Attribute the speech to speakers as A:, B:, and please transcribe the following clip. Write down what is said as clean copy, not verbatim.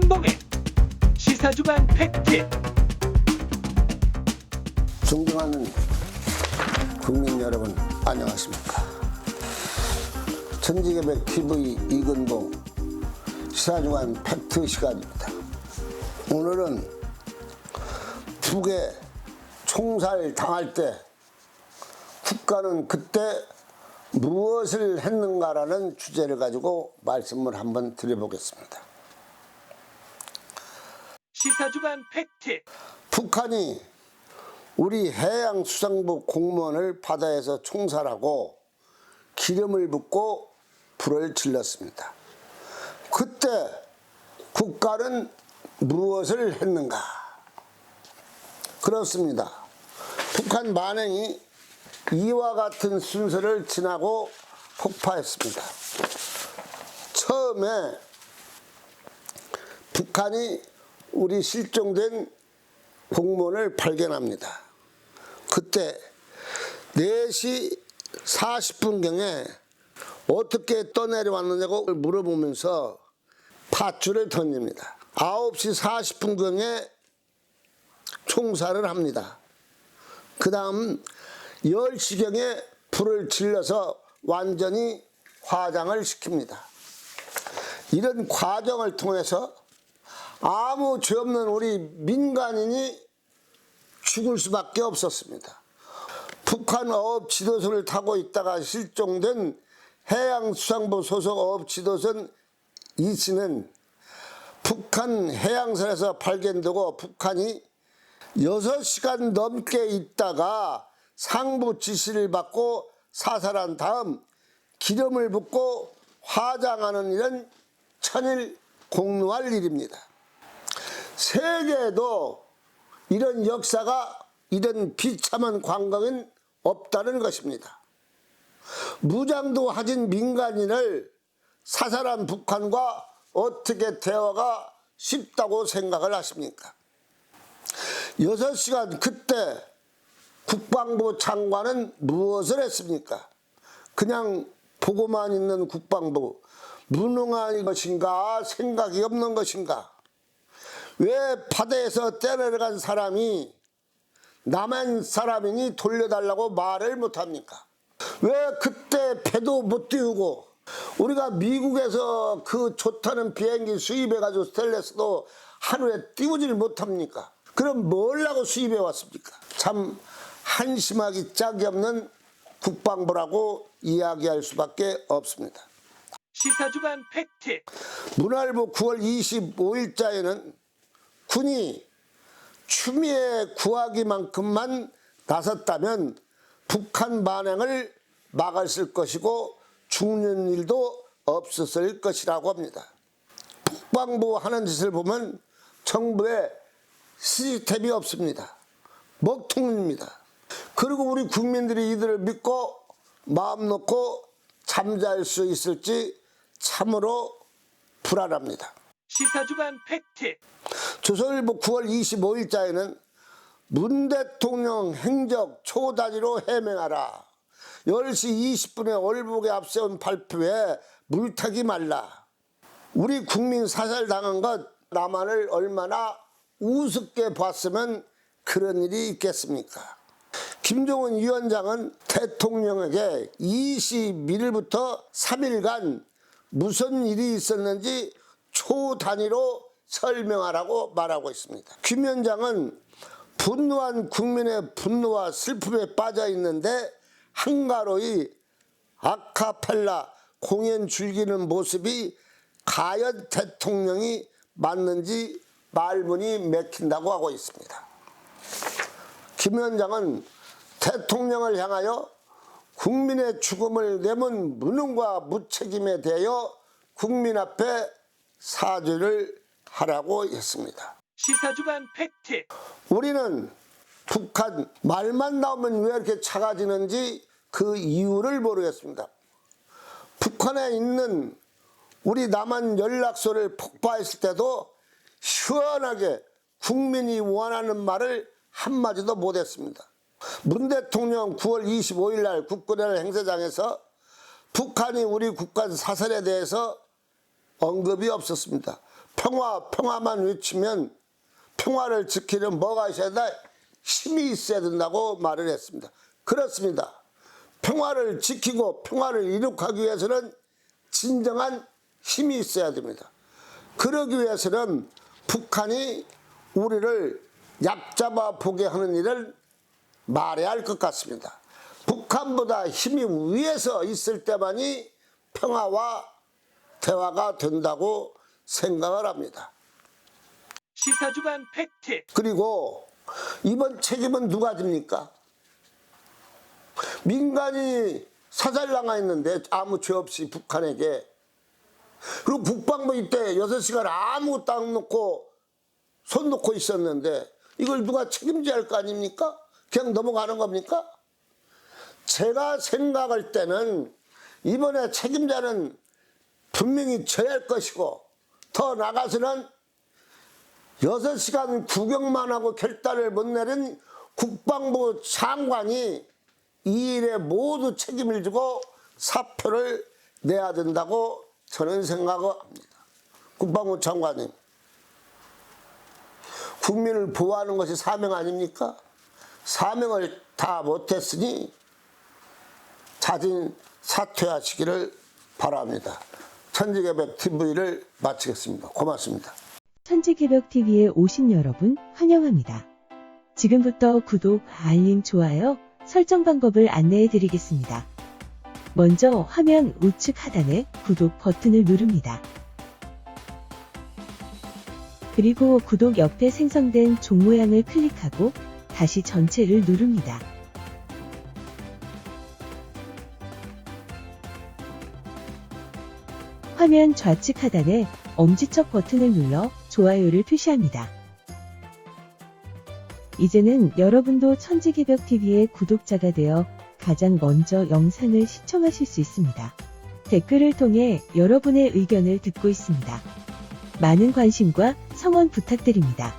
A: 이근봉의 시사주간 팩트.
B: 존경하는 국민 여러분, 안녕하십니까? 천지개벽 TV 이근봉 시사주간 팩트 시간입니다. 오늘은 북에 총살 당할 때 국가는 그때 무엇을 했는가라는 주제를 가지고 말씀을 한번 드려보겠습니다.
A: 시사주간 팩트.
B: 북한이 우리 해양수산부 공무원을 바다에서 총살하고 기름을 붓고 불을 질렀습니다. 그때 국가는 무엇을 했는가? 그렇습니다. 북한 만행이 이와 같은 순서를 지나고 폭파했습니다. 처음에 북한이 우리 실종된 공무원을 발견합니다. 그때 4시 40분경에 어떻게 떠내려왔느냐고 물어보면서 밧줄을 던집니다. 9시 40분경에 총살을 합니다. 그 다음 10시경에 불을 질러서 완전히 화장을 시킵니다. 이런 과정을 통해서 아무 죄 없는 우리 민간인이 죽을 수밖에 없었습니다. 북한 어업 지도선을 타고 있다가 실종된 해양수산부 소속 어업 지도선 이 씨는 북한 해양선에서 발견되고 북한이 6시간 넘게 있다가 상부 지시를 받고 사살한 다음 기름을 붓고 화장하는 일은 천일 공로할 일입니다. 세계에도 이런 역사가, 이런 비참한 광경은 없다는 것입니다. 무장도 하진 민간인을 사살한 북한과 어떻게 대화가 쉽다고 생각을 하십니까? 6시간 그때 국방부 장관은 무엇을 했습니까? 그냥 보고만 있는 국방부, 무능한 것인가, 생각이 없는 것인가? 왜 바다에서 떼내려간 사람이 남한 사람이니 돌려달라고 말을 못합니까? 왜 그때 배도 못 띄우고 우리가 미국에서 그 좋다는 비행기 수입해가지고 스텔레스도 하루에 띄우질 못합니까? 그럼 뭘 하고 수입해 왔습니까? 참 한심하기 짝이 없는 국방부라고 이야기할 수밖에 없습니다.
A: 시사주간 팩트.
B: 문활부 9월 25일자에는 군이 추미애 구하기만큼만 나섰다면 북한 만행을 막았을 것이고 죽는 일도 없었을 것이라고 합니다. 국방부 하는 짓을 보면 정부에 시스템이 없습니다. 먹통입니다. 그리고 우리 국민들이 이들을 믿고 마음 놓고 잠잘 수 있을지 참으로 불안합니다.
A: 시사주간 팩트.
B: 조선일보 9월 25일자에는 문 대통령 행적 초단위로 해명하라. 10시 20분에 월북에 앞세운 발표에 물타기 말라. 우리 국민 사살당한 것 남한을 얼마나 우습게 봤으면 그런 일이 있겠습니까? 김정은 위원장은 대통령에게 21일부터 3일간 무슨 일이 있었는지 초단위로 설명하라고 말하고 있습니다. 김 위원장은 분노한 국민의 분노와 슬픔에 빠져 있는데 한가로이 아카펠라 공연 즐기는 모습이 과연 대통령이 맞는지 말문이 맥힌다고 하고 있습니다. 김 위원장은 대통령을 향하여 국민의 죽음을 내몬 무능과 무책임에 대하여 국민 앞에 사죄를 하라고 했습니다.
A: 시사주간 팩트.
B: 우리는 북한 말만 나오면 왜 이렇게 작아지는지 그 이유를 모르겠습니다. 북한에 있는 우리 남한 연락소를 폭파했을 때도 시원하게 국민이 원하는 말을 한마디도 못했습니다. 문 대통령 9월 25일 날 국군의 행사장에서 북한이 우리 국가 사설에 대해서 언급이 없었습니다. 평화만 외치면 평화를 지키려면 뭐가 있어야 돼? 힘이 있어야 된다고 말을 했습니다. 그렇습니다. 평화를 지키고 평화를 이룩하기 위해서는 진정한 힘이 있어야 됩니다. 그러기 위해서는 북한이 우리를 얕잡아 보게 하는 일을 말해야 할 것 같습니다. 북한보다 힘이 위에서 있을 때만이 평화와 대화가 된다고 생각을 합니다.
A: 시사주간 팩트.
B: 그리고 이번 책임은 누가 집니까? 민간이 사살당하 있는데 아무 죄 없이 북한에게. 그리고 국방부 이때 6시간 아무것도 안 놓고 손 놓고 있었는데 이걸 누가 책임져야 할 거 아닙니까? 그냥 넘어가는 겁니까? 제가 생각할 때는 이번에 책임자는 분명히 져야 할 것이고, 더 나가서는 6시간 구경만 하고 결단을 못 내린 국방부 장관이 이 일에 모두 책임을 지고 사표를 내야 된다고 저는 생각을 합니다. 국방부 장관님, 국민을 보호하는 것이 사명 아닙니까? 사명을 다 못했으니 자진 사퇴하시기를 바랍니다. 천지개벽TV를 마치겠습니다. 고맙습니다.
C: 천지개벽TV에 오신 여러분 환영합니다. 지금부터 구독, 알림, 좋아요, 설정 방법을 안내해 드리겠습니다. 먼저 화면 우측 하단에 구독 버튼을 누릅니다. 그리고 구독 옆에 생성된 종 모양을 클릭하고 다시 전체를 누릅니다. 화면 좌측 하단에 엄지척 버튼을 눌러 좋아요를 표시합니다. 이제는 여러분도 천지개벽TV의 구독자가 되어 가장 먼저 영상을 시청하실 수 있습니다. 댓글을 통해 여러분의 의견을 듣고 있습니다. 많은 관심과 성원 부탁드립니다.